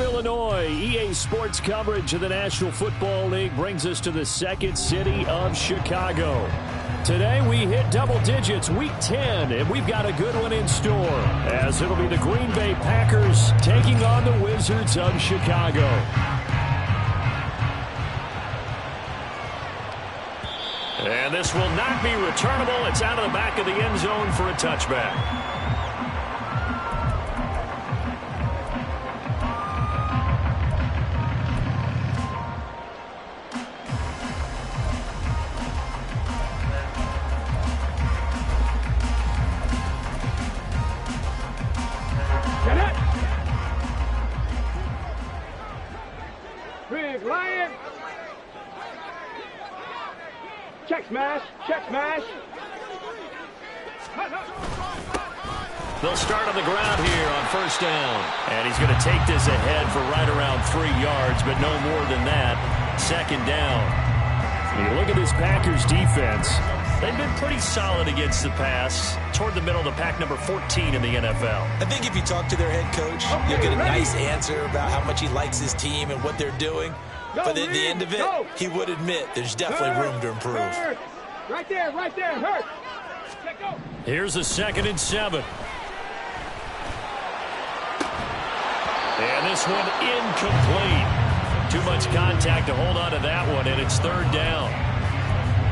Illinois, EA Sports coverage of the National Football League brings us to the second city of Chicago. Today we hit double digits, week 10, and we've got a good one in store, as it'll be the Green Bay Packers taking on the Wizards of Chicago. And this will not be returnable. It's out of the back of the end zone for a touchback. Check smash, check smash. They'll start on the ground here on first down. And he's going to take this ahead for right around 3 yards, but no more than that. Second down. You look at this Packers defense. They've been pretty solid against the pass. Toward the middle of the pack, number 14 in the NFL. I think if you talk to their head coach, you'll get a nice answer about how much he likes his team and what they're doing. But at the end of it, he would admit there's definitely room to improve. Right there, hurt. Here's a 2nd and 7. And this one incomplete. Too much contact to hold on to that one, and it's 3rd down.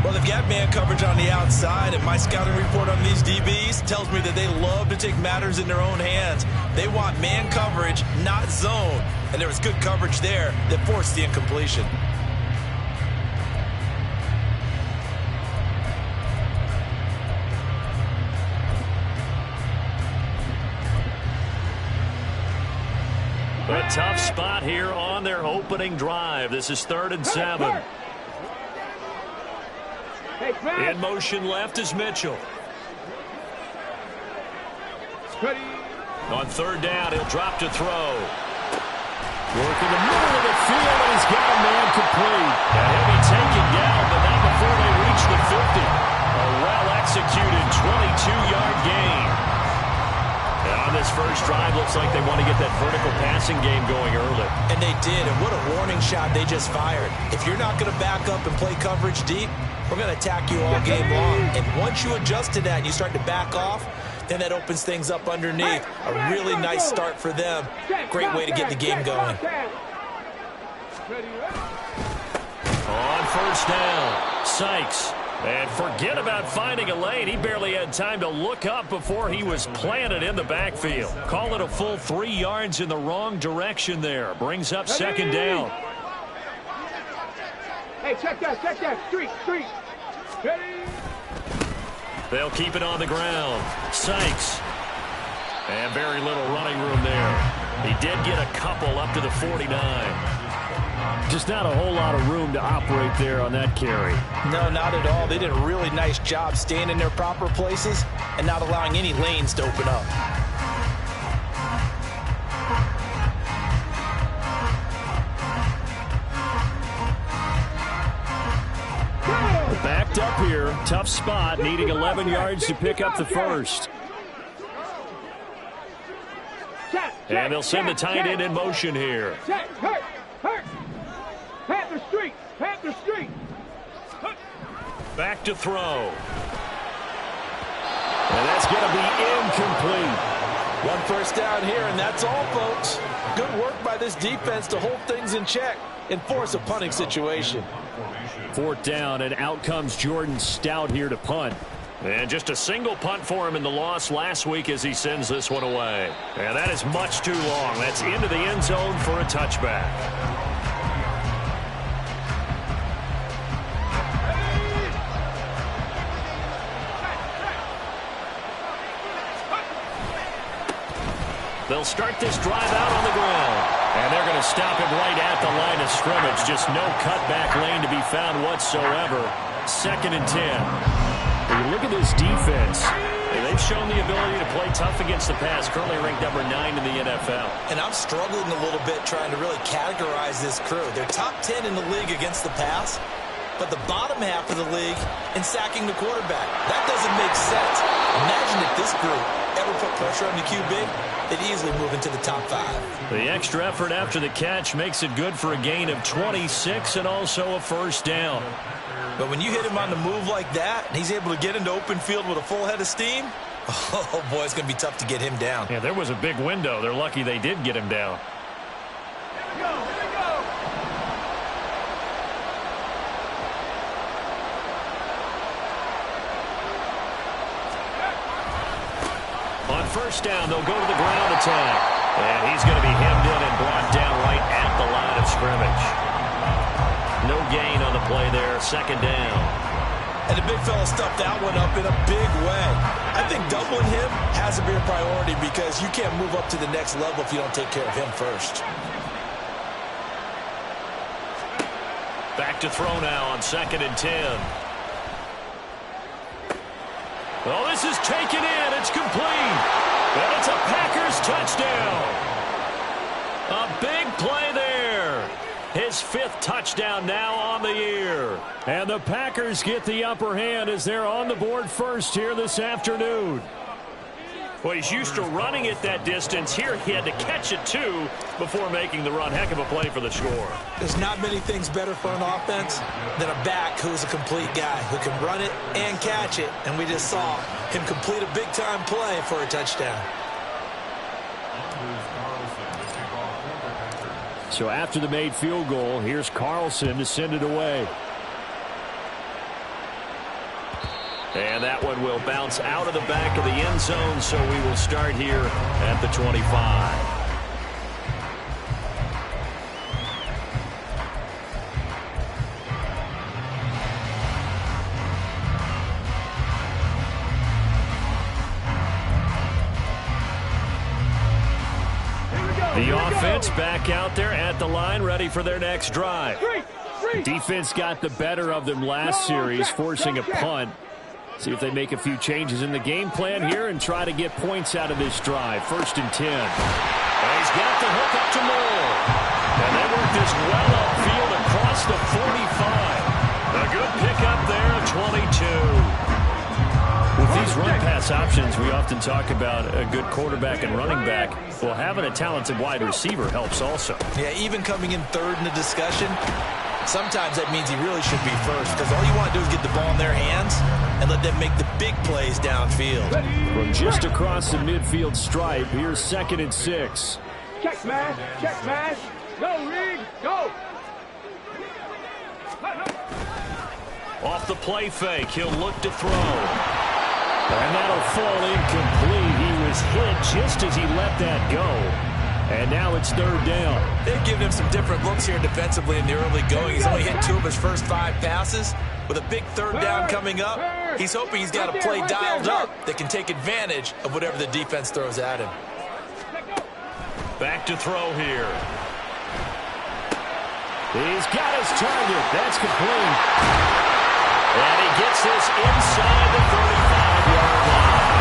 Well, they've got man coverage on the outside, and my scouting report on these DBs tells me that they love to take matters in their own hands. They want man coverage, not zone. And there was good coverage there that forced the incompletion. A tough spot here on their opening drive. This is 3rd and 7. In motion left is Mitchell. On 3rd down, he'll drop to throw. Working the middle of the field, and he's got a man complete. And he'll be taken down, but not before they reach the 50. A well-executed 22-yard gain. And on this first drive, looks like they want to get that vertical passing game going early. And they did, and what a warning shot they just fired. If you're not going to back up and play coverage deep, we're going to attack you all game long. And once you adjust to that and you start to back off, then that opens things up underneath. A really nice start for them. Great way to get the game going. On first down, Sykes. And forget about finding a lane. He barely had time to look up before he was planted in the backfield. Call it a full 3 yards in the wrong direction there. Brings up 2nd down. Hey, check that. Street. Ready? They'll keep it on the ground. Sykes. And very little running room there. He did get a couple up to the 49. Just not a whole lot of room to operate there on that carry. No, not at all. They did a really nice job staying in their proper places and not allowing any lanes to open up. Backed up here. Tough spot. Needing 11 yards to pick up the first. And they'll send the tight end in motion here. Hurt. Panther Street. Back to throw. And that's going to be incomplete. 1 first down here, and that's all, folks. Good work by this defense to hold things in check and force a punting situation. 4th down, and out comes Jordan Stout here to punt. And just a single punt for him in the loss last week as he sends this one away. And that is much too long. That's into the end zone for a touchback. They'll start this drive out on the ground. And they're going to stop him right at the line of scrimmage. Just no cutback lane to be found whatsoever. 2nd and 10. When you look at this defense, they've shown the ability to play tough against the pass. Currently ranked number 9 in the NFL. And I'm struggling a little bit trying to really categorize this crew. They're top 10 in the league against the pass, but the bottom half of the league in sacking the quarterback. That doesn't make sense. Imagine if this group ever put pressure on the QB, they'd easily move into the top 5. The extra effort after the catch makes it good for a gain of 26 and also a first down. But when you hit him on the move like that, and he's able to get into open field with a full head of steam, oh boy, it's going to be tough to get him down. Yeah, there was a big window. They're lucky they did get him down. Here we go. On first down, they'll go to the ground attack. And he's going to be hemmed in and brought down right at the line of scrimmage. No gain on the play there, second down. And the big fella stuffed that one up in a big way. I think doubling him has to be a priority because you can't move up to the next level if you don't take care of him first. Back to throw now on 2nd and 10. Oh, this is taken in. It's complete. And it's a Packers touchdown. A big play there. His 5th touchdown now on the year. And the Packers get the upper hand as they're on the board first here this afternoon. Well, he's used to running it that distance. Here he had to catch it, too, before making the run. Heck of a play for the score. There's not many things better for an offense than a back who's a complete guy who can run it and catch it. And we just saw him complete a big-time play for a touchdown. So after the made field goal, here's Carlson to send it away. And that one will bounce out of the back of the end zone, so we will start here at the 25. The offense back out there at the line, ready for their next drive. Defense got the better of them last series, forcing a punt. See if they make a few changes in the game plan here and try to get points out of this drive. 1st and 10. And he's got the hook up to Moore. And they work this well upfield across the 45. A good pickup there at 22. With these run-pass options, we often talk about a good quarterback and running back. Well, having a talented wide receiver helps also. Yeah, even coming in 3rd in the discussion, sometimes that means he really should be first because all you want to do is get the ball in their hands and let them make the big plays downfield. From just across the midfield stripe, here's 2nd and 6. Check, man. Check, man. Go, Reed. Go. Off the play fake, he'll look to throw. And that'll fall incomplete. He was hit just as he let that go. And now it's 3rd down. They've given him some different looks here defensively in the early going. He's only hit 2 of his first 5 passes. With a big 3rd down coming up, he's hoping he's got a play dialed up that can take advantage of whatever the defense throws at him. Back to throw here. He's got his target. That's complete. And he gets this inside the 35-yard line.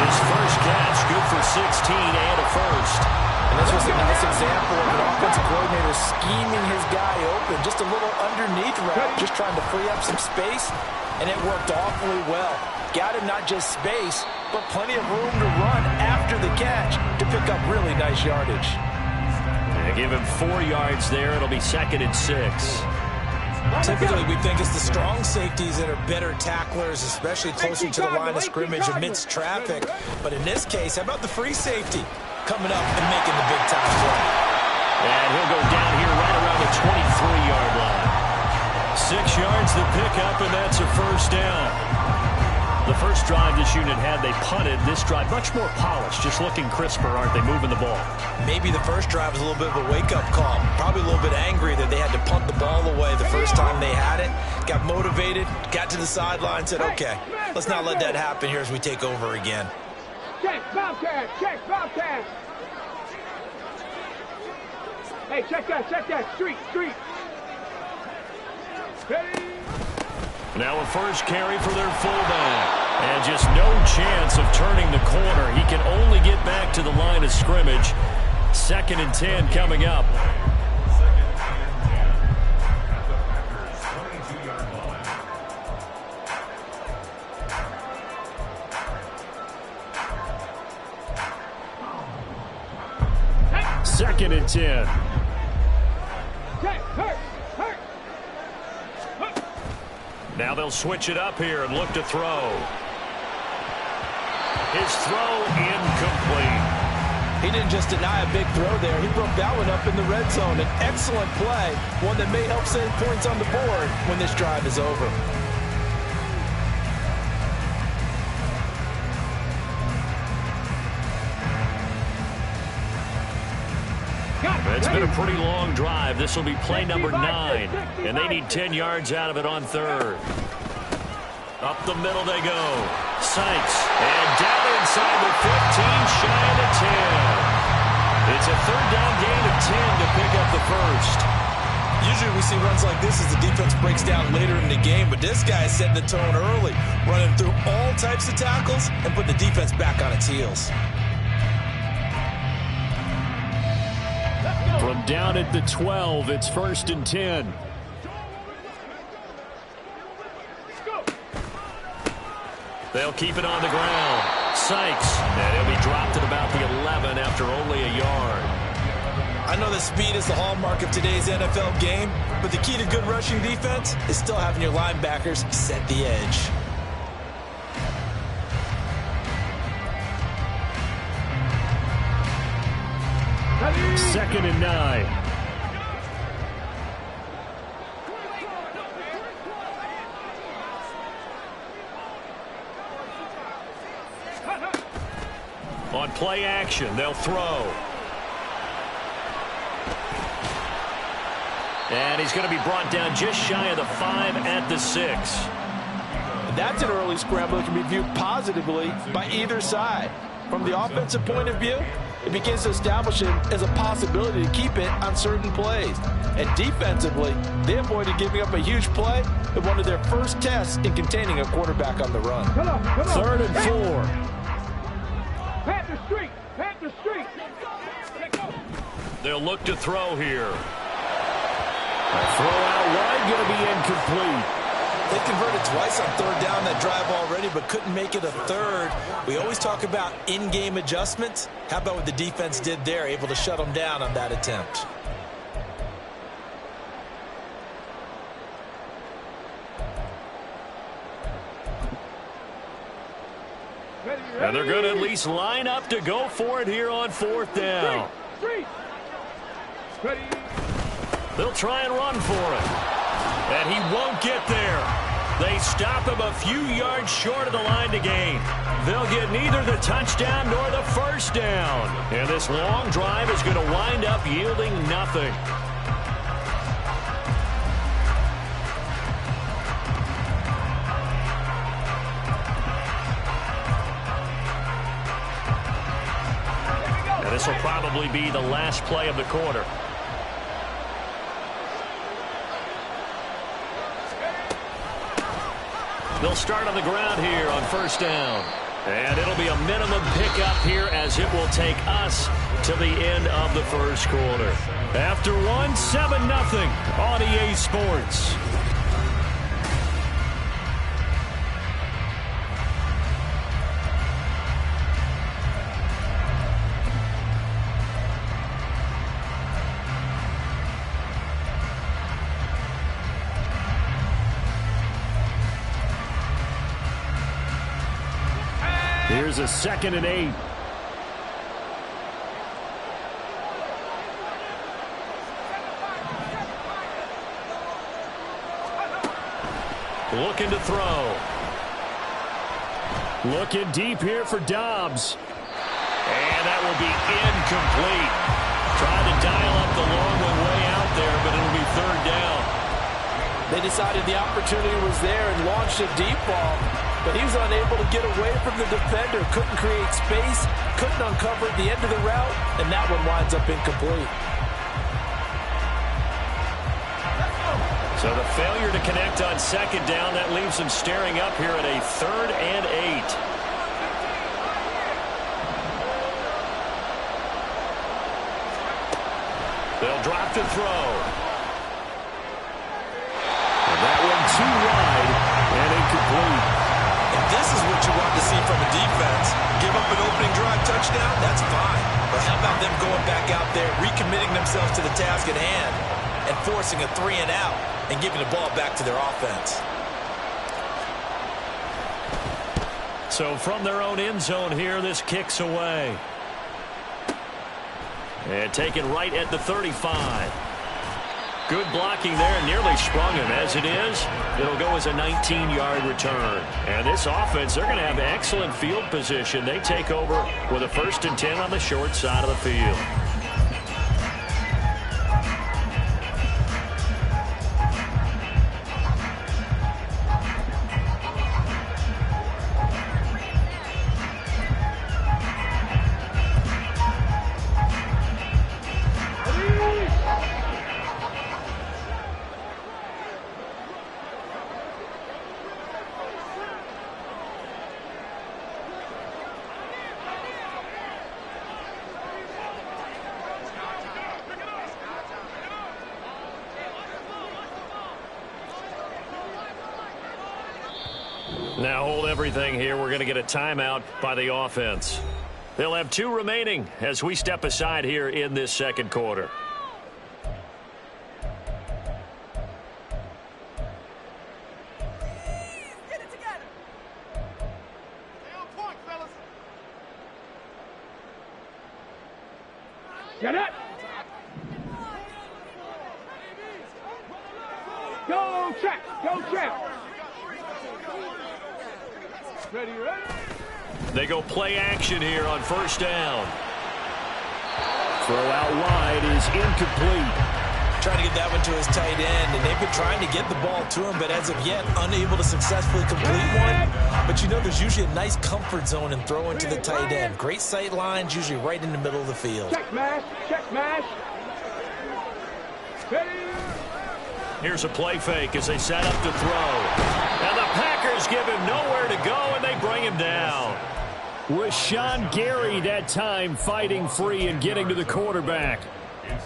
His first catch, good for 16 and a first. And this was a nice example of an offensive coordinator scheming his guy open. Just a little underneath route, just trying to free up some space, and it worked awfully well. Got him not just space, but plenty of room to run after the catch to pick up really nice yardage. They give him 4 yards there. It'll be 2nd and 6. Typically, we think it's the strong safeties that are better tacklers, especially closer to the line of scrimmage amidst traffic. But in this case, how about the free safety coming up and making the big-time play? And he'll go down here right around the 23-yard line. 6 yards to pick up, and that's a first down. The first drive this unit had, they punted. This drive, much more polished, just looking crisper, aren't they, moving the ball? Maybe the first drive was a little bit of a wake-up call. Probably a little bit angry that they had to punt the ball away the first time they had it. Got motivated, got to the sideline, said, okay, let's not let that happen here as we take over again. Check, Bobcat. Check, Bobcat. Hey, check that. Street. Ready? Now a first carry for their fullback. And just no chance of turning the corner. He can only get back to the line of scrimmage. 2nd and 10 coming up. 2nd and 10. Now they'll switch it up here and look to throw. His throw incomplete. He didn't just deny a big throw there. He broke that one up in the red zone. An excellent play, one that may help send points on the board when this drive is over. It's been a pretty long drive. This will be play number 9, and they need 10 yards out of it on 3rd. Up the middle they go. Sykes, and down inside the 15, shy of the 10. It's a 3rd down gain of 10 to pick up the first. Usually we see runs like this as the defense breaks down later in the game, but this guy is setting the tone early, running through all types of tackles and putting the defense back on its heels. From down at the 12, it's 1st and 10. They'll keep it on the ground. Sykes, and he'll be dropped at about the 11 after only a yard. I know that speed is the hallmark of today's NFL game, but the key to good rushing defense is still having your linebackers set the edge. Second and 9. On play action, they'll throw. And he's going to be brought down just shy of the 5 at the 6. That's an early scramble that can be viewed positively by either side. From the offensive point of view, it begins to establish him as a possibility to keep it on certain plays. And defensively, they avoided giving up a huge play at one of their first tests in containing a quarterback on the run. Come on. 3rd and 4. Panther Street. Panther Street. They'll look to throw here. A throw out wide, going to be incomplete. They converted twice on 3rd down that drive already, but couldn't make it a 3rd. We always talk about in-game adjustments. How about what the defense did there, able to shut them down on that attempt? And they're going to at least line up to go for it here on 4th down. Ready. They'll try and run for it. And he won't get there. They stop him a few yards short of the line to gain. They'll get neither the touchdown nor the 1st down. And this long drive is going to wind up yielding nothing. And this will probably be the last play of the quarter. They'll start on the ground here on 1st down. And it'll be a minimum pickup here as it will take us to the end of the 1st quarter. After one, 7-0 on EA Sports. Here's a 2nd and 8. Looking to throw. Looking deep here for Dobbs. And that will be incomplete. Trying to dial up the long one way out there, but it'll be 3rd down. They decided the opportunity was there and launched a deep ball, but he was unable to get away from the defender, couldn't create space, couldn't uncover at the end of the route, and that one winds up incomplete. So the failure to connect on 2nd down, that leaves him staring up here at a 3rd and 8. They'll drop to throw. And that one too wide and incomplete. And this is what you want to see from a defense. Give up an opening drive touchdown, that's fine. But how about them going back out there, recommitting themselves to the task at hand, and forcing a 3-and-out and giving the ball back to their offense. So from their own end zone here, this kicks away. And taken right at the 35. Good blocking there, nearly sprung him. As it is, it'll go as a 19-yard return. And this offense, they're going to have excellent field position. They take over with a 1st and 10 on the short side of the field. Now hold everything here. We're going to get a timeout by the offense. They'll have 2 remaining as we step aside here in this second quarter. Get it together. Stay on point, fellas. Get it. Go check. Go check. Ready, ready? They go play action here on 1st down. Throw out wide is incomplete. Trying to get that one to his tight end, and they've been trying to get the ball to him, but as of yet, unable to successfully complete one. But you know there's usually a nice comfort zone in throwing to the tight end. Great sight lines, usually right in the middle of the field. Check mash. Check mash. Ready? Here's a play fake as they set up to throw. And the Packers give him nowhere to go, and they bring him down. Rashawn Gary that time fighting free and getting to the quarterback.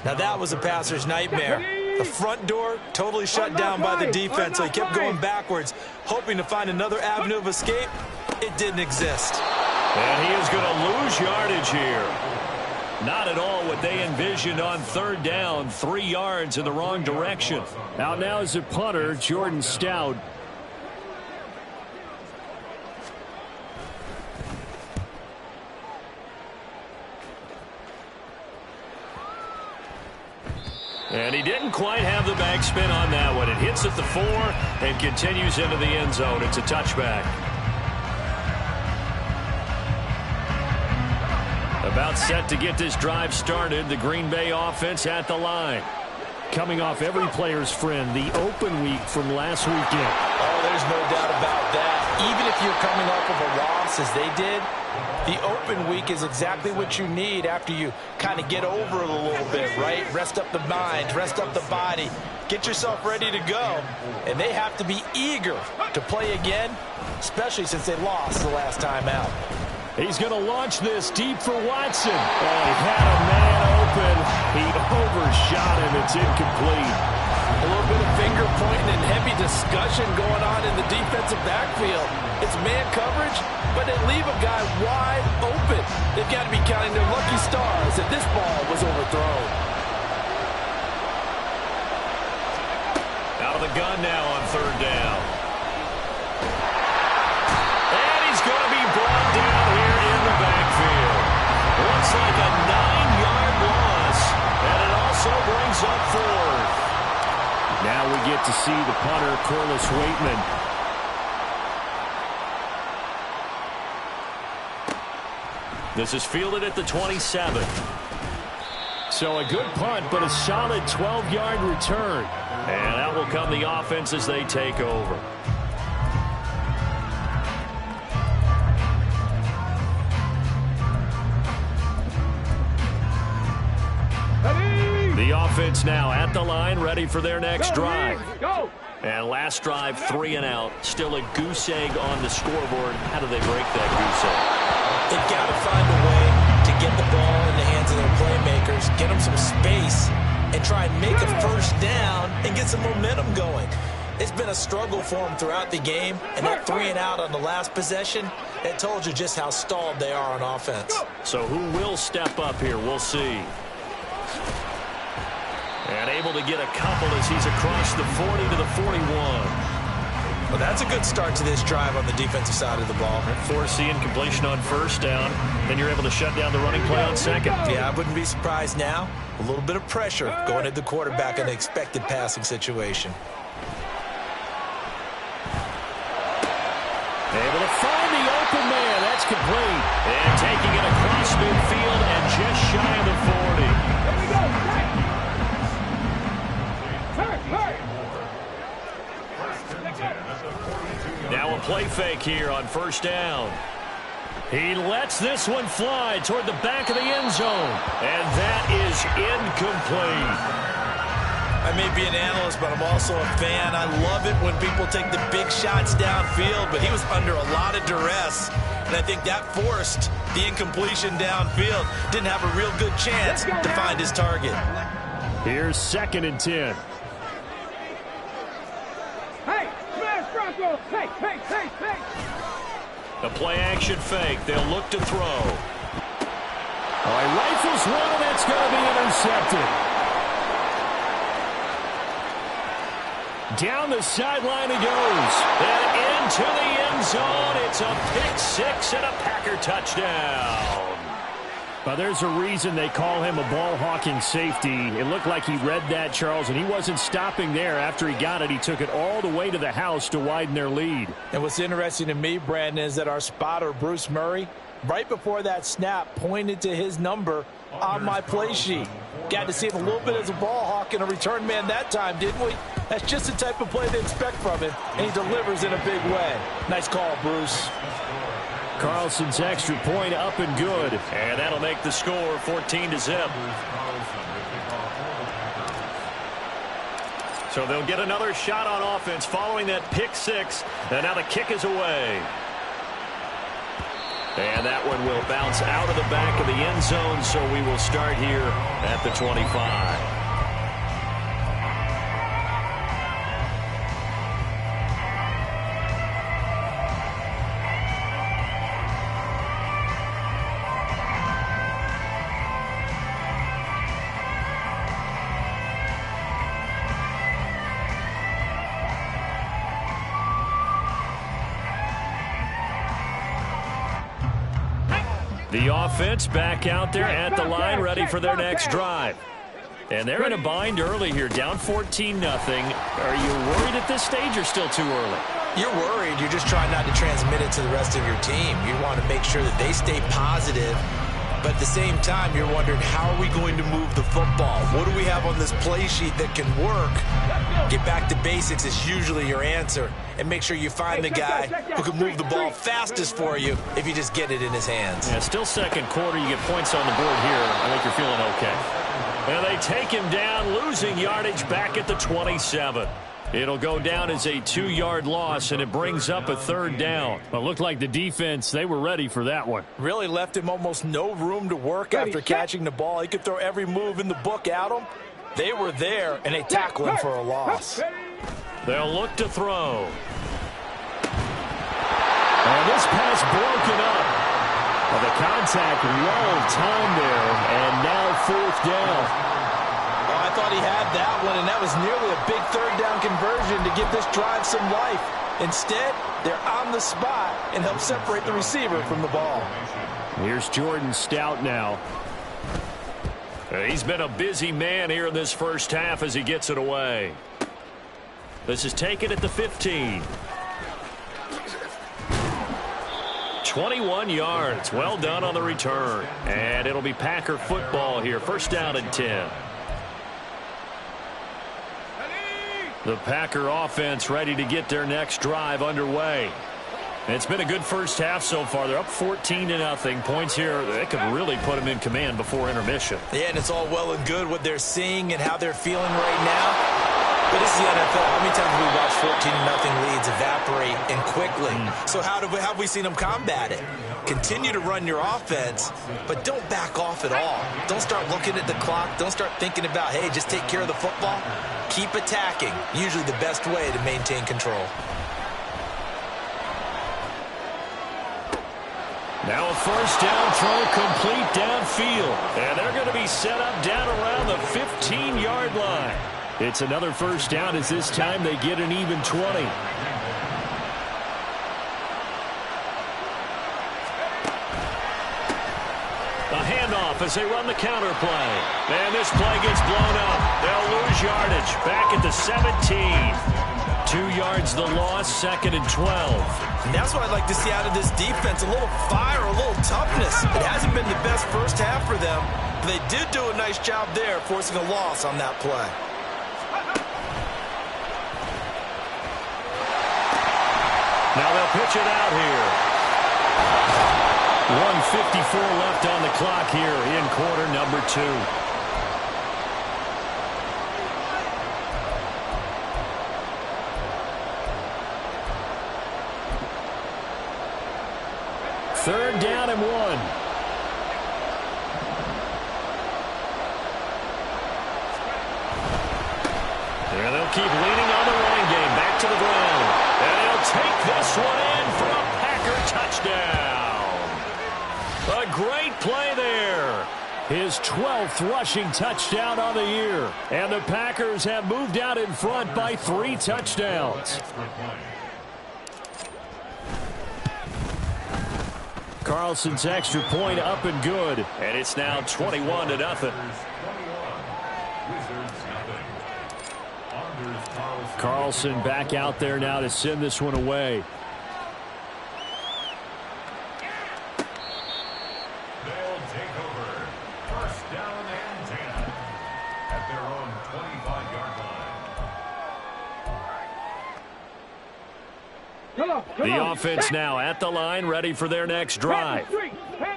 Now that was a passer's nightmare. The front door totally shut down by the defense, so he kept going backwards, hoping to find another avenue of escape. It didn't exist. And he is going to lose yardage here. Not at all what they envisioned on 3rd down, 3 yards in the wrong direction. Out now is a punter, Jordan Stout. And he didn't quite have the backspin on that one. It hits at the 4 and continues into the end zone. It's a touchback. About set to get this drive started. The Green Bay offense at the line. Coming off every player's friend, the open week from last weekend. Oh, there's no doubt about that. Even if you're coming off of a loss as they did, the open week is exactly what you need after you kind of get over it a little bit, right? Rest up the mind, rest up the body, get yourself ready to go. And they have to be eager to play again, especially since they lost the last time out. He's going to launch this deep for Watson. Oh, he had a man open. He overshot him. It's incomplete. A little bit of finger pointing and heavy discussion going on in the defensive backfield. It's man coverage, but they leave a guy wide open. They've got to be counting their lucky stars that this ball was overthrown. Out of the gun now on 3rd down. And he's going to be brought down here in the backfield. Looks like a 9-yard loss, and it also brings up 4th. Now we get to see the punter, Corliss Waitman. This is fielded at the 27. So a good punt, but a solid 12-yard return. And out will come the offense as they take over. The offense now at the line, ready for their next drive. Go. And last drive, 3 and out. Still a goose egg on the scoreboard. How do they break that goose egg? They've got to find a way to get the ball in the hands of their playmakers, get them some space, and try and make a 1st down and get some momentum going. It's been a struggle for him throughout the game, and that 3 and out on the last possession, it told you just how stalled they are on offense. So who will step up here? We'll see. And able to get a couple as he's across the 40 to the 41. Well, that's a good start to this drive on the defensive side of the ball. Forcing completion on first down. Then you're able to shut down the running play on second. Yeah, I wouldn't be surprised now. A little bit of pressure going at the quarterback in an expected passing situation. Able to find the open man. That's complete. And taking it across midfield and just shy of the 40. Here we go. Hurry. Now a play fake here on first down. He lets this one fly toward the back of the end zone. And that is incomplete. I may be an analyst, but I'm also a fan. I love it when people take the big shots downfield, but he was under a lot of duress, and I think that forced the incompletion downfield. Didn't have a real good chance to find his target. Here's 2nd and 10. Hey, smash Bronco. Hey. The play action fake. They'll look to throw. All right, rifles one, and it's going to be intercepted. Down the sideline he goes. And into the end zone. It's a pick six and a Packer touchdown. Well, there's a reason they call him a ball-hawking safety. It looked like he read that, Charles, and he wasn't stopping there. After he got it, he took it all the way to the house to widen their lead. And what's interesting to me, Brandon, is that our spotter, Bruce Murray, right before that snap, pointed to his number on my play sheet. Got to see him a little bit as a ball hawk and a return man that time, didn't we? That's just the type of play they expect from him, and he delivers in a big way. Nice call, Bruce. Carlson's extra point up and good. And that'll make the score 14-0. So they'll get another shot on offense following that pick six. And now the kick is away. And that one will bounce out of the back of the end zone. So we will start here at the 25. The offense back out there at the line, ready for their next drive. And they're in a bind early here, down 14-0. Are you worried at this stage or still too early? You're worried. You're just trying not to transmit it to the rest of your team. You want to make sure that they stay positive. But at the same time, you're wondering, how are we going to move the football? What do we have on this play sheet that can work? Get back to basics is usually your answer. And make sure you find the guy who can move the ball fastest for you if you just get it in his hands. Yeah, still second quarter. You get points on the board here. I think you're feeling okay. And they take him down, losing yardage back at the 27. It'll go down as a 2-yard loss, and it brings up a 3rd down. Well, it looked like the defense, they were ready for that one. Really left him almost no room to work after catching the ball. He could throw every move in the book at him. They were there, and they tackle him for a loss. They'll look to throw. And this pass broken up. Well, the contact well timed there, and now 4th down. I thought he had that one, and that was nearly a big 3rd down conversion to give this drive some life. Instead, they're on the spot and help separate the receiver from the ball. Here's Jordan Stout now. He's been a busy man here in this first half as he gets it away. This is taken at the 15. 21 yards. Well done on the return. And it'll be Packer football here. 1st down and 10. The Packer offense ready to get their next drive underway. It's been a good first half so far. They're up 14-0. Points here, they could really put them in command before intermission. Yeah, and it's all well and good what they're seeing and how they're feeling right now. But this is the NFL. How many times have we watched 14-0 leads evaporate and quickly? So how have we seen them combat it? Continue to run your offense, but don't back off at all. Don't start looking at the clock. Don't start thinking about, hey, just take care of the football. Keep attacking. Usually the best way to maintain control. Now a first down throw complete downfield. And they're going to be set up down around the 15-yard line. It's another first down as this time they get an even 20. A handoff as they run the counter play. And this play gets blown up. They'll lose yardage back at the 17. 2 yards the loss, 2nd and 12. And that's what I'd like to see out of this defense. A little fire, a little toughness. It hasn't been the best first half for them. But they did do a nice job there, forcing a loss on that play. Now they'll pitch it out here. 1:54 left on the clock here in quarter number 2. Third down and 1. And they'll keep leaning on the running game. Back to the ground. And he'll take this one in for a Packer touchdown. A great play there. His 12th rushing touchdown on the year. And the Packers have moved out in front by 3 touchdowns. Carlson's extra point up and good. And it's now 21-0. Carlson back out there now to send this one away. They'll take over. First down and 10 at their own 25-yard line. The offense now at the line, ready for their next drive.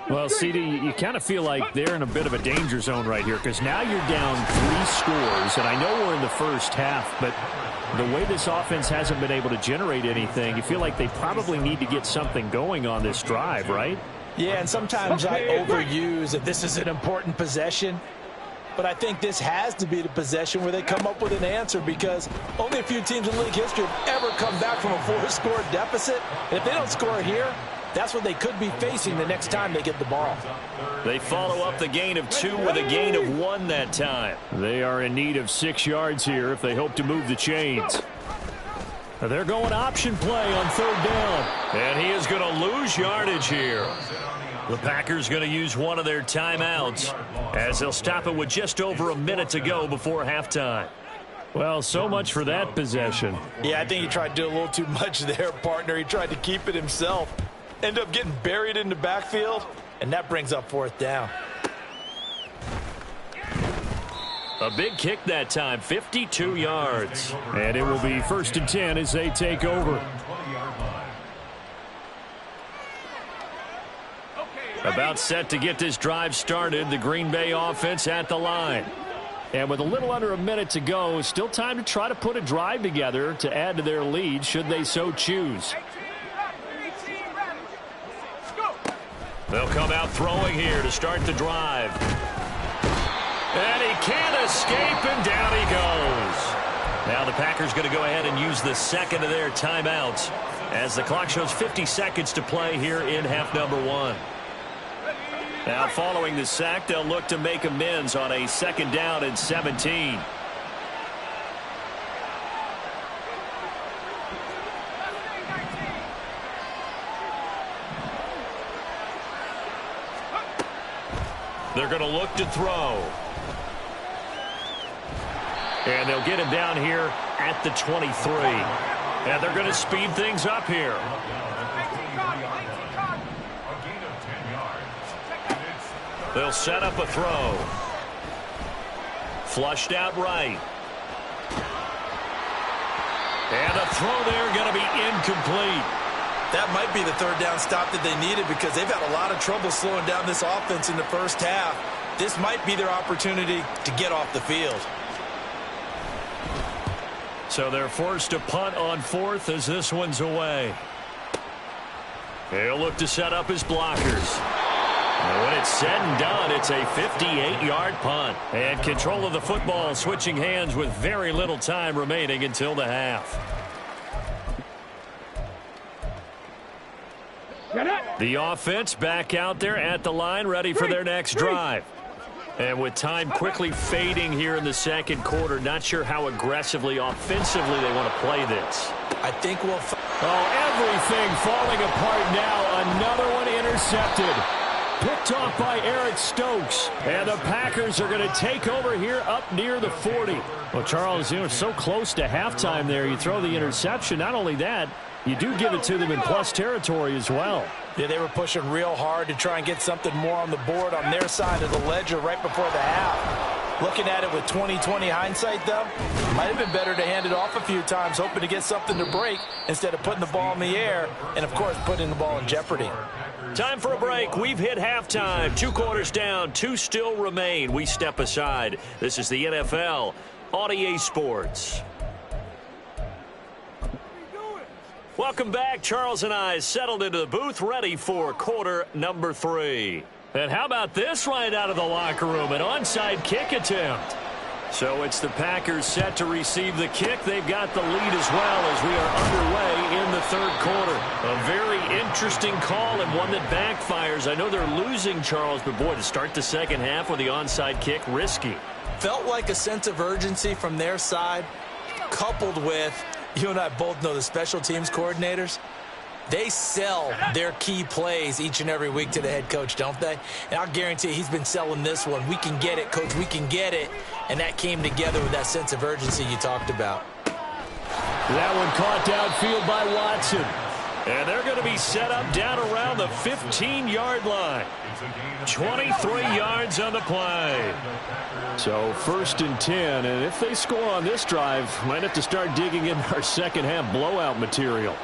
Well, CD, you kind of feel like they're in a bit of a danger zone right here because now you're down 3 scores, and I know we're in the first half, but the way this offense hasn't been able to generate anything, you feel like they probably need to get something going on this drive, right? Yeah, and sometimes I overuse that this is an important possession. But I think this has to be the possession where they come up with an answer because only a few teams in league history have ever come back from a 4-score deficit. And if they don't score here, that's what they could be facing the next time they get the ball. They follow up the gain of 2 with a gain of 1 that time. They are in need of 6 yards here if they hope to move the chains. They're going option play on 3rd down. And he is going to lose yardage here. The Packers going to use one of their timeouts as they'll stop it with just over a minute to go before halftime. Well, so much for that possession. Yeah, I think he tried to do a little too much there, partner. He tried to keep it himself. Ended up getting buried in the backfield, and that brings up 4th down. A big kick that time, 52 yards. And it will be 1st and 10 as they take over. About set to get this drive started, the Green Bay offense at the line. And with a little under a minute to go, still time to try to put a drive together to add to their lead should they so choose. They'll come out throwing here to start the drive. And he can't escape, and down he goes. Now the Packers going to go ahead and use the 2nd of their timeouts as the clock shows 50 seconds to play here in half number 1. Now following the sack, they'll look to make amends on a 2nd down and 17. They're going to look to throw. And they'll get him down here at the 23. And they're going to speed things up here. They'll set up a throw. Flushed out right. And a throw there going to be incomplete. That might be the 3rd down stop that they needed because they've had a lot of trouble slowing down this offense in the first half. This might be their opportunity to get off the field. So they're forced to punt on fourth as this one's away. He'll look to set up his blockers. And when it's said and done, it's a 58-yard punt. And control of the football switching hands with very little time remaining until the half. The offense back out there at the line, ready for their next drive. And with time quickly fading here in the second quarter, not sure how aggressively, offensively they want to play this. I think we'll... everything falling apart now. Another one intercepted. Picked off by Eric Stokes. And the Packers are going to take over here up near the 40. Well, Charles, so close to halftime there. You throw the interception. Not only that, you do give it to them in plus territory as well. Yeah, they were pushing real hard to try and get something more on the board on their side of the ledger right before the half. Looking at it with 20/20 hindsight, though, might have been better to hand it off a few times, hoping to get something to break instead of putting the ball in the air and, of course, putting the ball in jeopardy. Time for a break. We've hit halftime. 2 quarters down. 2 still remain. We step aside. This is the NFL on EA Sports. Welcome back. Charles and I settled into the booth, ready for quarter number 3. And how about this right out of the locker room? An onside kick attempt. So it's the Packers set to receive the kick. They've got the lead as well as we are underway in the third quarter. A very interesting call and one that backfires. I know they're losing, Charles, but boy, to start the second half with the onside kick, risky. Felt like a sense of urgency from their side, coupled with, you and I both know the special teams coordinators. They sell their key plays each and every week to the head coach, don't they? And I'll guarantee he's been selling this one. We can get it, coach. We can get it. And that came together with that sense of urgency you talked about. That one caught downfield by Watson. And they're going to be set up down around the 15-yard line. 23 yards on the play. So 1st and 10. And if they score on this drive, might have to start digging in our second half blowout material.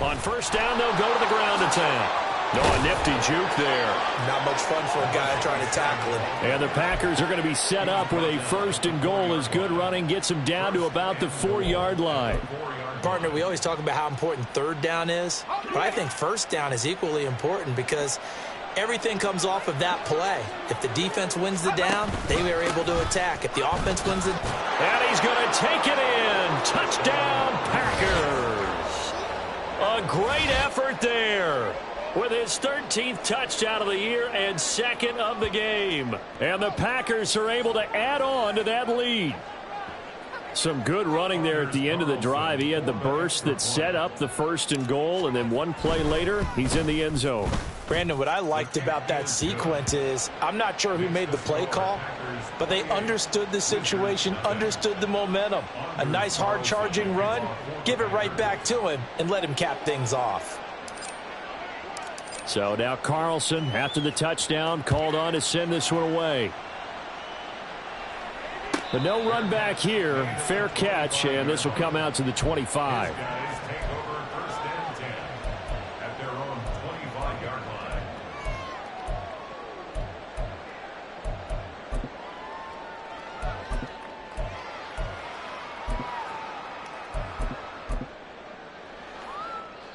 On first down, they'll go to the ground attack. A nifty juke there. Not much fun for a guy trying to tackle him. And the Packers are going to be set up with a 1st and goal as good running gets them down to about the 4-yard line. Partner, we always talk about how important 3rd down is, but I think 1st down is equally important because everything comes off of that play. If the defense wins the down, they are able to attack. If the offense wins it... And he's going to take it in. Touchdown, Packers. A great effort there with his 13th touchdown of the year and 2nd of the game. And the Packers are able to add on to that lead. Some good running there at the end of the drive. He had the burst that set up the 1st and goal, and then one play later, he's in the end zone. Brandon, what I liked about that sequence is I'm not sure who made the play call, but they understood the situation, understood the momentum. A nice hard-charging run, give it right back to him, and let him cap things off. So now Carlson, after the touchdown, called on to send this one away. But no run back here. Fair catch, and this will come out to the 25.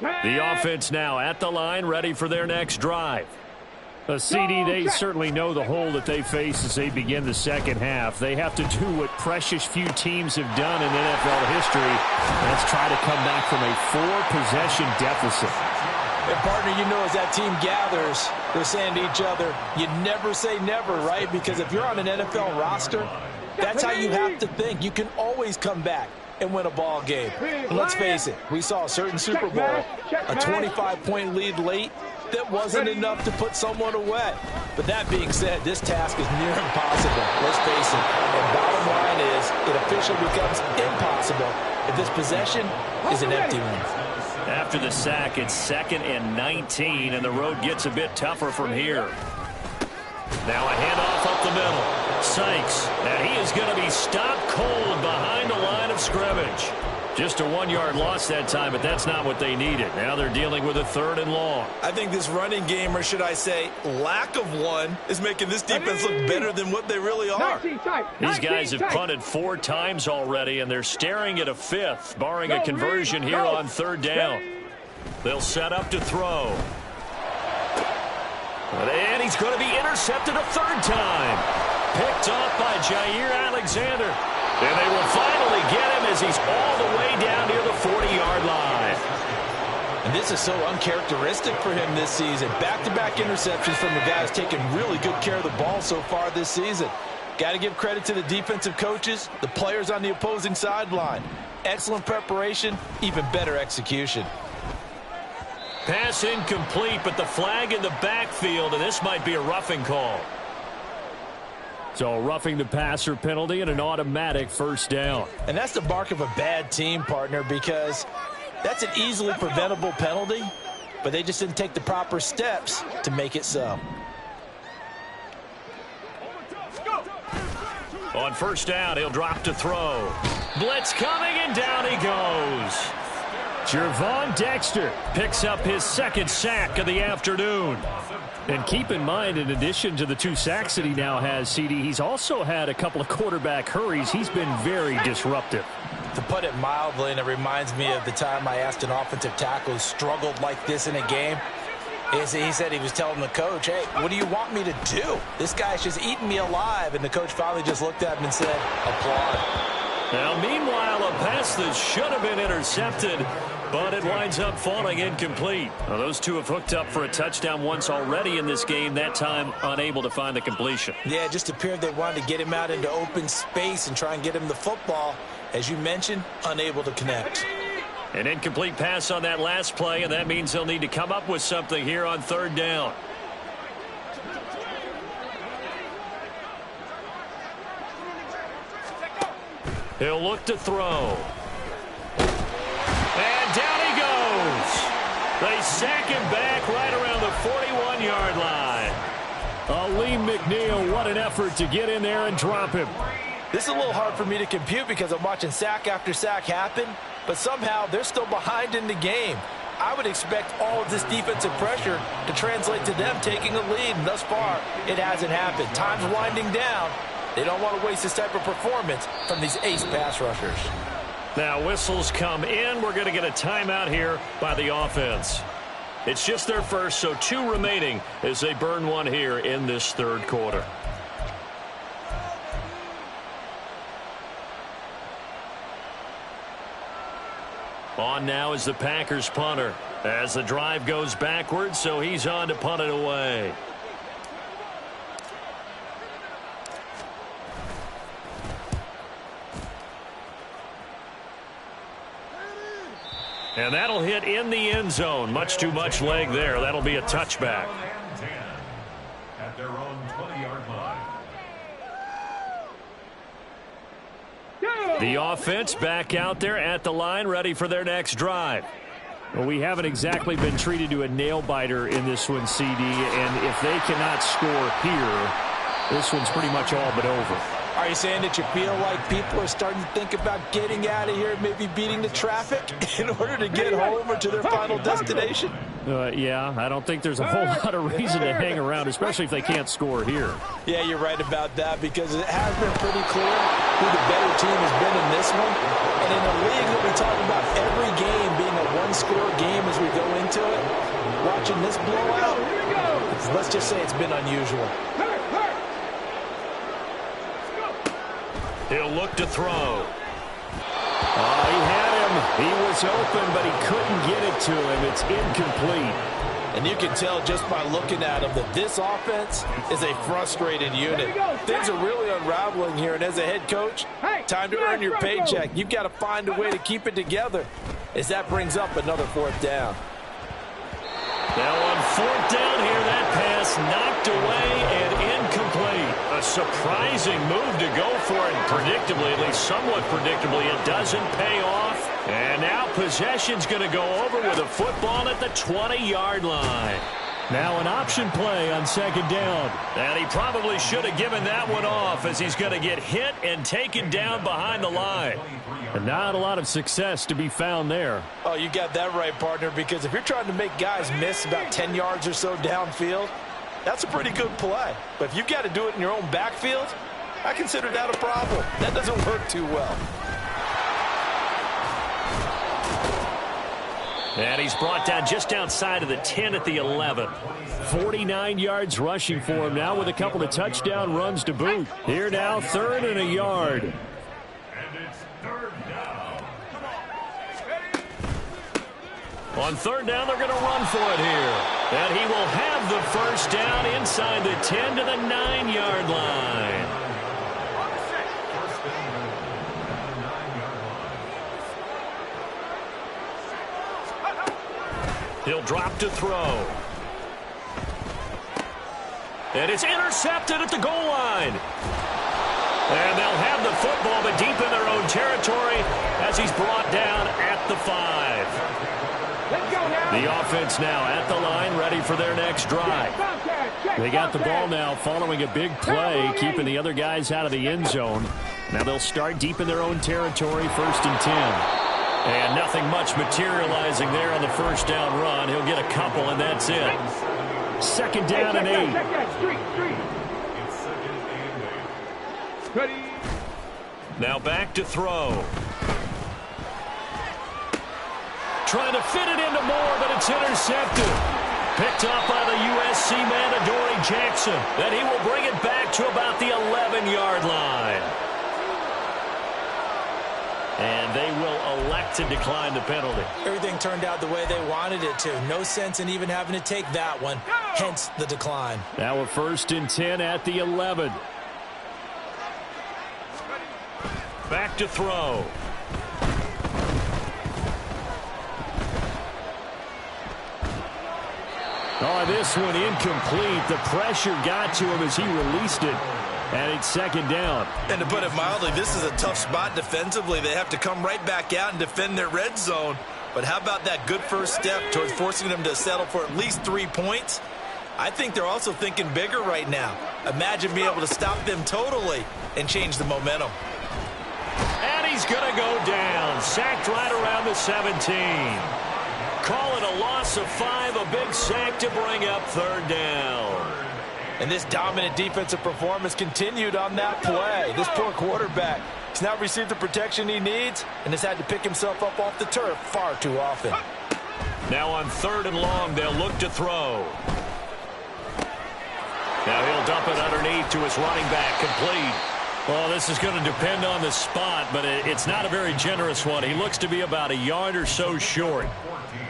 The offense now at the line, ready for their next drive. A CD, they certainly know the hole that they face as they begin the second half. They have to do what precious few teams have done in NFL history. Let's try to come back from a 4-possession deficit. And partner, you know, as that team gathers, they're saying to each other, you never say never, right? Because if you're on an NFL roster, that's how you have to think. You can always come back and win a ball game. And let's face it, we saw a certain Super Bowl, a 25-point lead late, that wasn't enough to put someone away. But that being said, this task is near impossible. Let's face it. And bottom line is, it officially becomes impossible if this possession is an empty one. After the sack, it's 2nd and 19, and the road gets a bit tougher from here. Now a handoff up the middle. Sykes, and he is going to be stopped cold behind the line of scrimmage. Just a 1-yard loss that time, but that's not what they needed. Now they're dealing with a 3rd and long. I think this running game, or should I say lack of one, is making this defense look better than what they really are. These guys have punted 4 times already, and they're staring at a 5th, barring a conversion here on 3rd down. They'll set up to throw. And he's going to be intercepted a 3rd time. Picked off by Jair Alexander. And they will finally get him as he's all the way down near the 40-yard line. And this is so uncharacteristic for him this season. Back-to-back interceptions from the guys taking really good care of the ball so far this season. Got to give credit to the defensive coaches, the players on the opposing sideline. Excellent preparation, even better execution. Pass incomplete, but the flag in the backfield, and this might be a roughing call. So roughing the passer penalty and an automatic 1st down. And that's the mark of a bad team, partner, because that's an easily preventable penalty, but they just didn't take the proper steps to make it so. On 1st down, he'll drop to throw. Blitz coming, and down he goes. Gervon Dexter picks up his 2nd sack of the afternoon. And keep in mind, in addition to the 2 sacks that he now has, CD, he's also had a couple of quarterback hurries. He's been very disruptive. To put it mildly, and it reminds me of the time I asked an offensive tackle who struggled like this in a game. He said he was telling the coach, hey, what do you want me to do? This guy's just eating me alive. And the coach finally just looked at him and said, applaud. Now, meanwhile, a pass that should have been intercepted, but it winds up falling incomplete. Now, those two have hooked up for a touchdown once already in this game, that time unable to find the completion. Yeah, it just appeared they wanted to get him out into open space and try and get him the football. As you mentioned, unable to connect. An incomplete pass on that last play, and that means they'll need to come up with something here on 3rd down. He'll look to throw. And down he goes. They sack him back right around the 41-yard line. Aleem McNeil, what an effort to get in there and drop him. This is a little hard for me to compute because I'm watching sack after sack happen, but somehow they're still behind in the game. I would expect all of this defensive pressure to translate to them taking a lead, and thus far, it hasn't happened. Time's winding down. They don't want to waste this type of performance from these ace pass rushers. Now whistles come in. We're going to get a timeout here by the offense. It's just their first, so 2 remaining as they burn one here in this 3rd quarter. On now is the Packers punter as the drive goes backwards, so he's on to punt it away. And that'll hit in the end zone. Much too much leg there. That'll be a touchback. At their own 20-yard line. The offense back out there at the line, ready for their next drive. Well, we haven't exactly been treated to a nail-biter in this one, CD, and if they cannot score here, this one's pretty much all but over. Are you saying that you feel like people are starting to think about getting out of here, maybe beating the traffic in order to get home or to their final destination? Yeah, I don't think there's a whole lot of reason to hang around, especially if they can't score here. Yeah, you're right about that because it has been pretty clear who the better team has been in this one. And in a league that we talk about every game being a one-score game as we go into it, watching this blowout, let's just say it's been unusual. He'll look to throw. He had him. He was open, but he couldn't get it to him. It's incomplete. And you can tell just by looking at him that this offense is a frustrated unit. Things are really unraveling here, and as a head coach, time to earn your paycheck. You've got to find a way to keep it together as that brings up another 4th down. Now on 4th down here, that pass knocked away and incomplete. A surprising move to go for it. Predictably, at least somewhat predictably, it doesn't pay off. And now possession's going to go over with a football at the 20-yard line. Now an option play on second down. And he probably should have given that one off as he's going to get hit and taken down behind the line. And not a lot of success to be found there. Oh, you got that right, partner, because if you're trying to make guys miss about 10 yards or so downfield, that's a pretty good play. But if you've got to do it in your own backfield, I consider that a problem. That doesn't work too well. And he's brought down just outside of the 10 at the 11. 49 yards rushing for him now with a couple of touchdown runs to boot. Here now, 3rd and a yard. And it's 3rd down. On 3rd down, they're going to run for it here. And he will have the first down inside the 10 to the 9-yard line. He'll drop to throw. And it's intercepted at the goal line. And they'll have the football, but deep in their own territory as he's brought down at the 5. Let's go now. The offense now at the line, ready for their next drive. They got the ball now following a big play, keeping the other guys out of the end zone. Now they'll start deep in their own territory, 1st and 10. And nothing much materializing there on the first down run. He'll get a couple, and that's it. 2nd down and 8. It's 2nd and 8. Ready. Now back to throw. Trying to fit it into Moore, but it's intercepted. Picked up by the USC man, Adoree Jackson. Then he will bring it back to about the 11-yard line. And they will elect to decline the penalty. Everything turned out the way they wanted it to. No sense in even having to take that one, hence the decline. Now a 1st and 10 at the 11. Back to throw. Oh, this one incomplete. The pressure got to him as he released it. And it's 2nd down. And to put it mildly, this is a tough spot defensively. They have to come right back out and defend their red zone. But how about that good first step towards forcing them to settle for at least 3 points? I think they're also thinking bigger right now. Imagine being able to stop them totally and change the momentum. And he's going to go down. Sacked right around the 17. Call it a loss of 5, a big sack to bring up 3rd down. And this dominant defensive performance continued on that play. This poor quarterback has not received the protection he needs and has had to pick himself up off the turf far too often. Now on 3rd and long, they'll look to throw. Now he'll dump it underneath to his running back, complete. Well, this is going to depend on the spot, but it's not a very generous one. He looks to be about a yard or so short.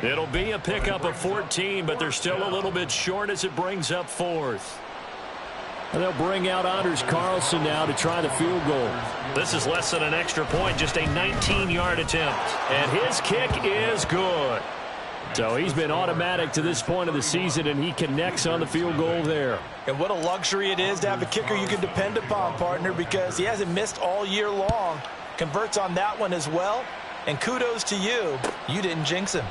It'll be a pickup of 14, but they're still a little bit short as it brings up 4th. And they'll bring out Anders Carlson now to try the field goal. This is less than an extra point, just a 19-yard attempt. And his kick is good. So he's been automatic to this point of the season, and he connects on the field goal there. And what a luxury it is to have a kicker you can depend upon, partner, because he hasn't missed all year long. Converts on that one as well. And kudos to you. You didn't jinx him.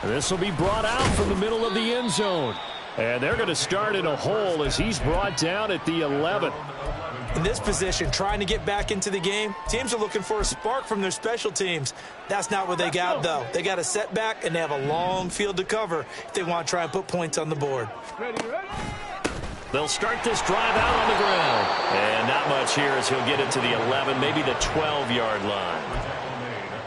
This will be brought out from the middle of the end zone. And they're going to start in a hole as he's brought down at the 11. In this position, trying to get back into the game, teams are looking for a spark from their special teams. That's not what they got, though. They got a setback, and they have a long field to cover if they want to try and put points on the board. They'll start this drive out on the ground. And not much here as he'll get it to the 11, maybe the 12-yard line.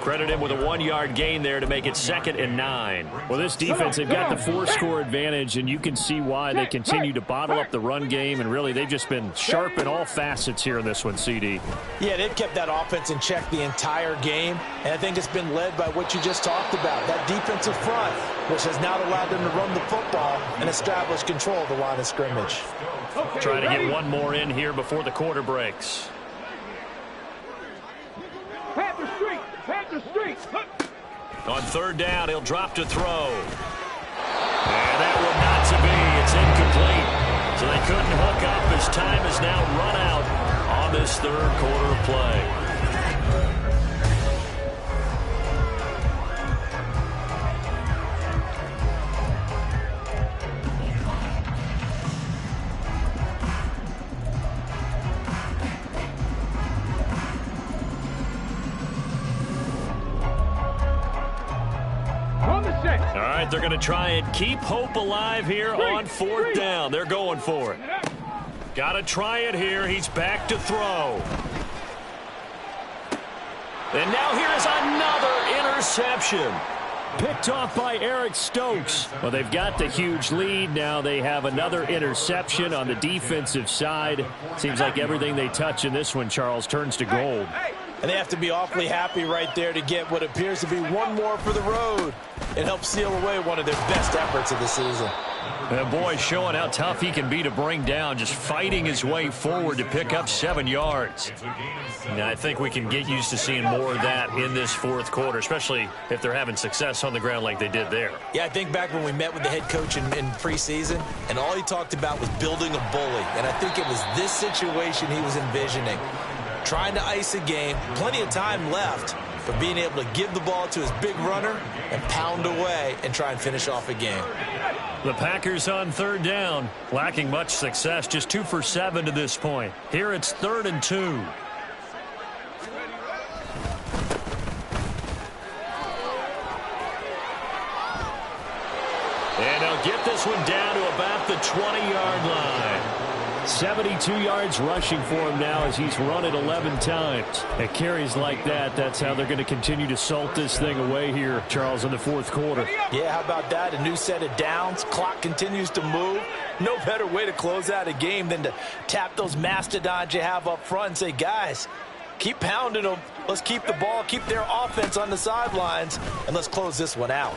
Credit him with a 1-yard gain there to make it 2nd and 9. Well, this defense, they've got the 4-score advantage, and you can see why they continue to bottle up the run game, and really they've just been sharp in all facets here in this one, CD. Yeah, they've kept that offense in check the entire game, and I think it's been led by what you just talked about, that defensive front, which has now allowed them to run the football and establish control of the line of scrimmage. Trying to get one more in here before the quarter breaks. On 3rd down, he'll drop to throw. And that one not to be. It's incomplete. So they couldn't hook up as time is now run out on this 3rd quarter of play. right, they're going to try and keep hope alive here on fourth down. They're going for it. Got to try it here. He's back to throw. And now here's another interception. Picked off by Eric Stokes. Well, they've got the huge lead. Now they have another interception on the defensive side. Seems like everything they touch in this one, Charles, turns to gold. And they have to be awfully happy right there to get what appears to be one more for the road. It helps seal away one of their best efforts of the season. And boy, showing how tough he can be to bring down, just fighting his way forward to pick up 7 yards. Now, I think we can get used to seeing more of that in this fourth quarter, especially if they're having success on the ground like they did there. Yeah, I think back when we met with the head coach in preseason, and all he talked about was building a bully. And I think it was this situation he was envisioning. Trying to ice a game, plenty of time left, but being able to give the ball to his big runner and pound away and try and finish off a game. The Packers on third down, lacking much success, just 2 for 7 to this point. Here it's 3rd and 2. And they'll get this one down to about the 20-yard line. 72 yards rushing for him now as he's run it 11 times. At carries like that, that's how they're going to continue to salt this thing away here, Charles, in the fourth quarter. Yeah, how about that? A new set of downs. Clock continues to move. No better way to close out a game than to tap those mastodons you have up front and say, guys, keep pounding them. Let's keep the ball, keep their offense on the sidelines, and let's close this one out.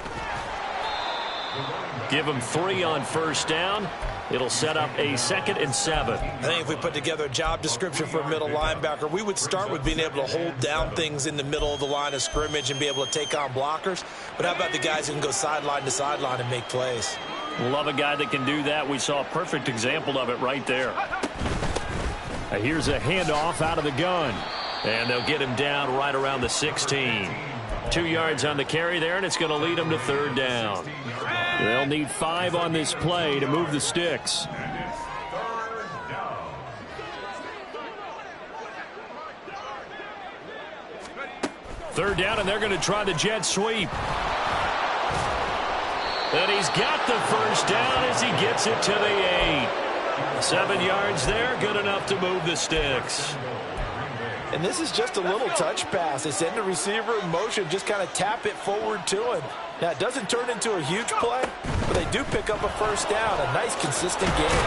Give them 3 on first down. It'll set up a 2nd and 7. I think if we put together a job description for a middle linebacker, we would start with being able to hold down things in the middle of the line of scrimmage and be able to take on blockers. But how about the guys who can go sideline to sideline and make plays? Love a guy that can do that. We saw a perfect example of it right there. Here's a handoff out of the gun. And they'll get him down right around the 16. 2 yards on the carry there, and it's going to lead them to 3rd down. They'll need 5 on this play to move the sticks. Third down, and they're going to try the jet sweep. And he's got the first down as he gets it to the 8. 7 yards there, good enough to move the sticks. And this is just a little touch pass. They send the receiver in motion, just kind of tap it forward to him. Now, it doesn't turn into a huge play, but they do pick up a first down. A nice, consistent game.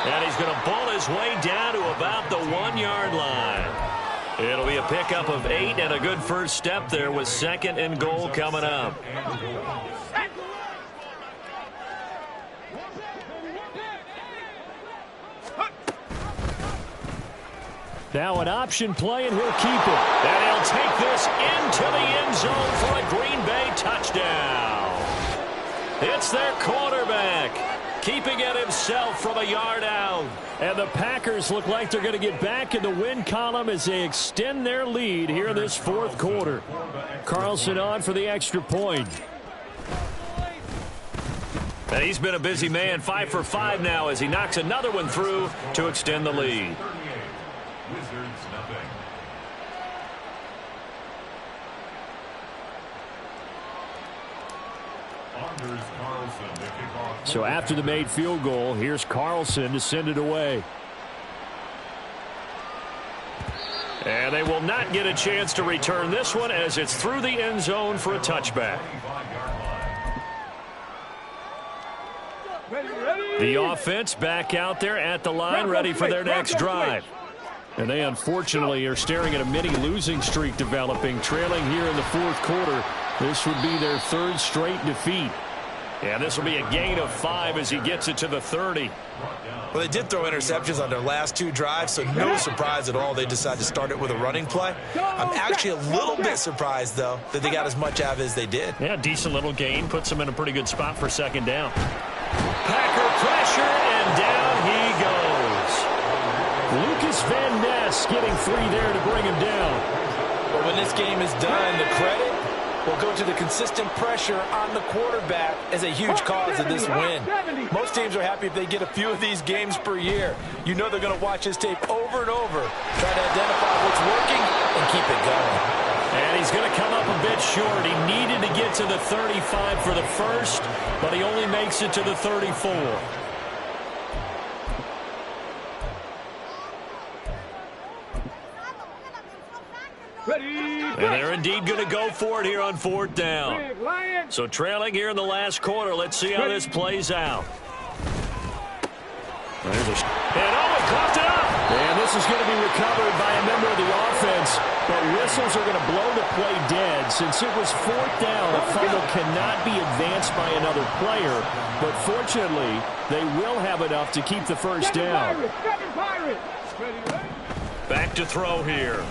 And he's going to ball his way down to about the 1-yard line. It'll be a pickup of 8 and a good first step there with 2nd and goal coming up. Now an option play, and he'll keep it. And he'll take this into the end zone for a Green Bay touchdown. It's their quarterback, keeping it himself from a yard out. And the Packers look like they're going to get back in the win column as they extend their lead here in this fourth quarter. Carlson on for the extra point. And he's been a busy man, 5 for 5 now as he knocks another one through to extend the lead. Wizards nothing. Anders Carlson to kick off. So after the made field goal, here's Carlson to send it away. And they will not get a chance to return this one as it's through the end zone for a touchback. The offense back out there at the line, ready for their next drive. And they unfortunately are staring at a mini losing streak developing, trailing here in the fourth quarter. This would be their 3rd straight defeat. And this will be a gain of 5 as he gets it to the 30. Well, they did throw interceptions on their last 2 drives, so no surprise at all they decided to start it with a running play. I'm actually a little bit surprised, though, that they got as much out of it as they did. Yeah, decent little gain. Puts them in a pretty good spot for 2nd down. Packer pressure, and down he goes. Lucas Van Ness getting 3 there to bring him down. But when this game is done, the credit will go to the consistent pressure on the quarterback as a huge cause of this win. Most teams are happy if they get a few of these games per year. You know they're going to watch this tape over and over, try to identify what's working and keep it going. And he's going to come up a bit short. He needed to get to the 35 for the first, but he only makes it to the 34. Ready. And they're indeed going to go for it here on 4th down. So trailing here in the last quarter. Let's see how this plays out. And he coughed it up. And this is going to be recovered by a member of the offense. But whistles are going to blow the play dead. Since it was 4th down, a fumble cannot be advanced by another player. But fortunately, they will have enough to keep the first down. Back to throw here.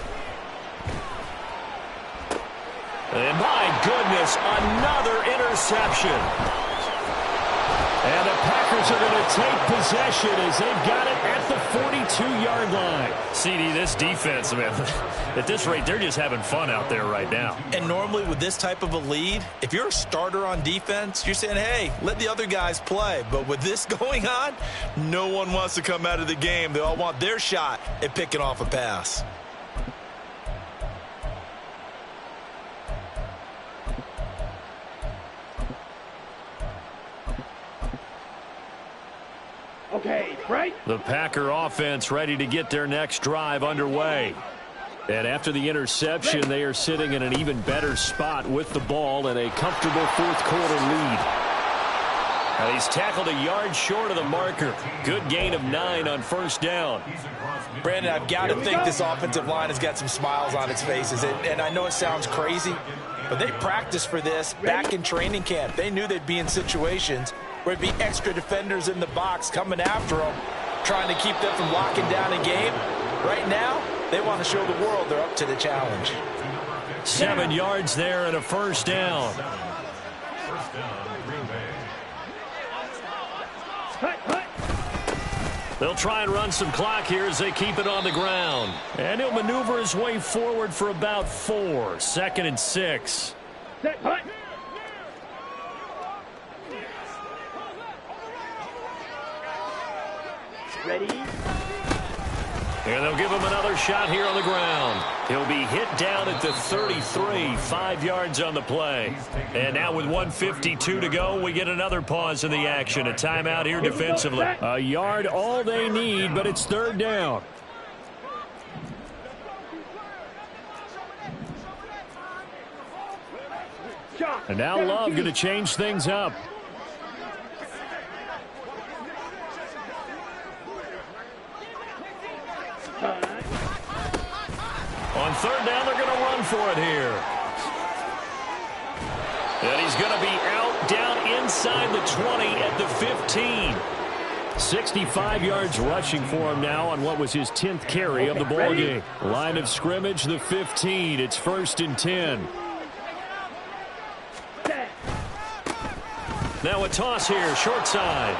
And my goodness, another interception. And the Packers are going to take possession as they've got it at the 42-yard line. CD, this defense, man, at this rate, they're just having fun out there right now. And normally with this type of a lead, if you're a starter on defense, you're saying, hey, let the other guys play. But with this going on, no one wants to come out of the game. They all want their shot at picking off a pass. Okay, right. The Packer offense ready to get their next drive underway. And after the interception, they are sitting in an even better spot with the ball and a comfortable 4th quarter lead. And he's tackled a yard short of the marker. Good gain of 9 on 1st down. Brandon, I've got to think this offensive line has got some smiles on its faces. And I know it sounds crazy, but they practiced for this back in training camp. They knew they'd be in situations where it'd be extra defenders in the box coming after them, trying to keep them from locking down a game. Right now, they want to show the world they're up to the challenge. 7 yards there and a 1st down. They'll try and run some clock here as they keep it on the ground. And he'll maneuver his way forward for about 4. 2nd and 6. Set, hut. Ready. And they'll give him another shot here on the ground. He'll be hit down at the 33, 5 yards on the play. And now with 1:52 to go, we get another pause in the action. A timeout here defensively. A yard, all they need, but it's 3rd down. And now Love going to change things up. On 3rd down, they're going to run for it here. And he's going to be out down inside the 20 at the 15. 65 yards rushing for him now on what was his 10th carry of the ball game. Line of scrimmage, the 15. It's 1st and 10. Now a toss here, short side.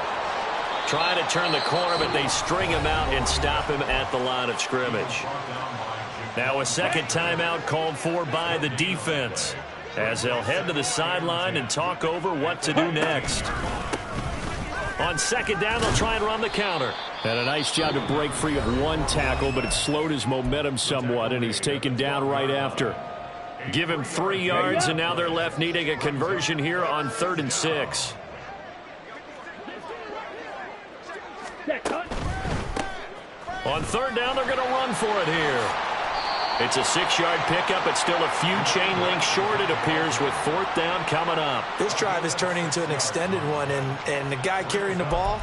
Trying to turn the corner, but they string him out and stop him at the line of scrimmage. Now a second timeout called for by the defense as they'll head to the sideline and talk over what to do next. On 2nd down, they'll try and run the counter. And a nice job to break free of one tackle, but it slowed his momentum somewhat, and he's taken down right after. Give him 3 yards, and now they're left needing a conversion here on 3rd and 6. On 3rd down, they're going to run for it here. It's a 6-yard pickup. It's still a few chain links short, it appears, with 4th down coming up. This drive is turning into an extended one, and the guy carrying the ball,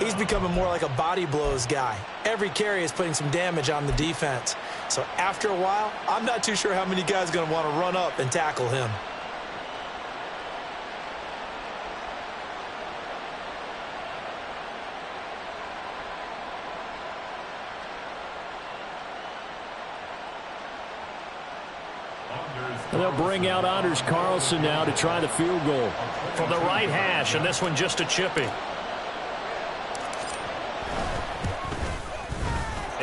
he's becoming more like a body blows guy. Every carry is putting some damage on the defense. So after a while, I'm not too sure how many guys are going to want to run up and tackle him. And they'll bring out Anders Carlson now to try the field goal. From the right hash, and this one just a chippy.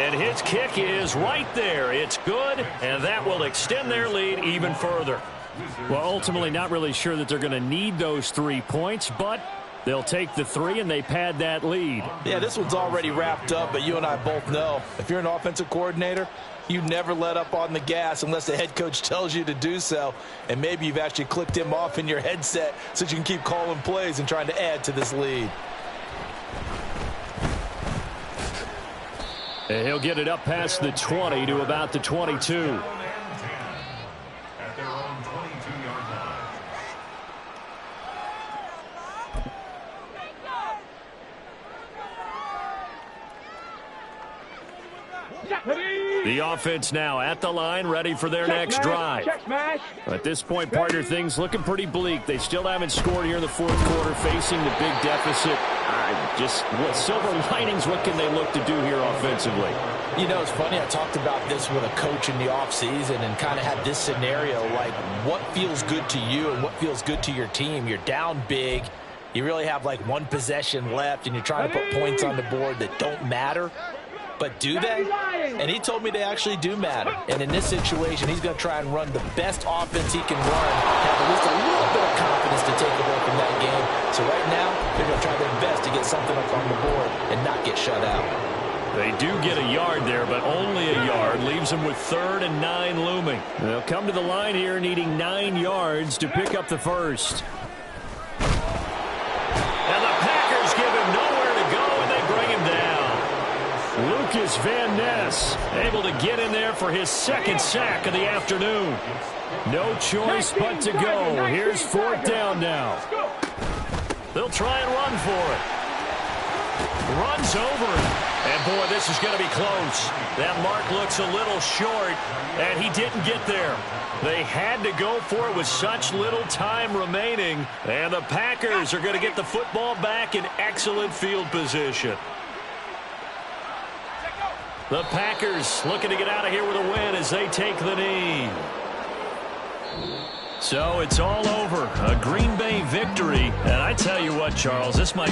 And his kick is right there. It's good, and that will extend their lead even further. Well, ultimately not really sure that they're going to need those 3 points, but They'll take the 3, and they pad that lead. Yeah, this one's already wrapped up, but you and I both know if you're an offensive coordinator, you never let up on the gas unless the head coach tells you to do so. And maybe you've actually clicked him off in your headset so you can keep calling plays and trying to add to this lead. And he'll get it up past the 20 to about the 22. At their own 22-yard line. The offense now at the line, ready for their next drive. At this point, partner, things looking pretty bleak. They still haven't scored here in the fourth quarter, facing the big deficit. Just what silver linings, what can they look to do here offensively? You know, it's funny, I talked about this with a coach in the offseason and kind of had this scenario, like what feels good to you and what feels good to your team. You're down big. You really have like one possession left, and you're trying to put points on the board that don't matter. But do they? And he told me they actually do matter. And in this situation, he's going to try and run the best offense he can run, have at least a little bit of confidence to take away from that game. So right now, they're going to try their best to get something up on the board and not get shut out. They do get a yard there, but only a yard. Leaves them with 3rd and 9 looming. They'll come to the line here needing 9 yards to pick up the first. And the Packers give him nowhere to go, and they bring him down. Lucas Van Ness able to get in there for his 2nd sack of the afternoon. No choice but to go. Here's 4th down now. They'll try and run for it. Runs over it. And, boy, this is going to be close. That mark looks a little short, and he didn't get there. They had to go for it with such little time remaining, and the Packers are going to get the football back in excellent field position. The Packers looking to get out of here with a win as they take the knee. So it's all over. A Green Bay victory. And I tell you what, Charles, this might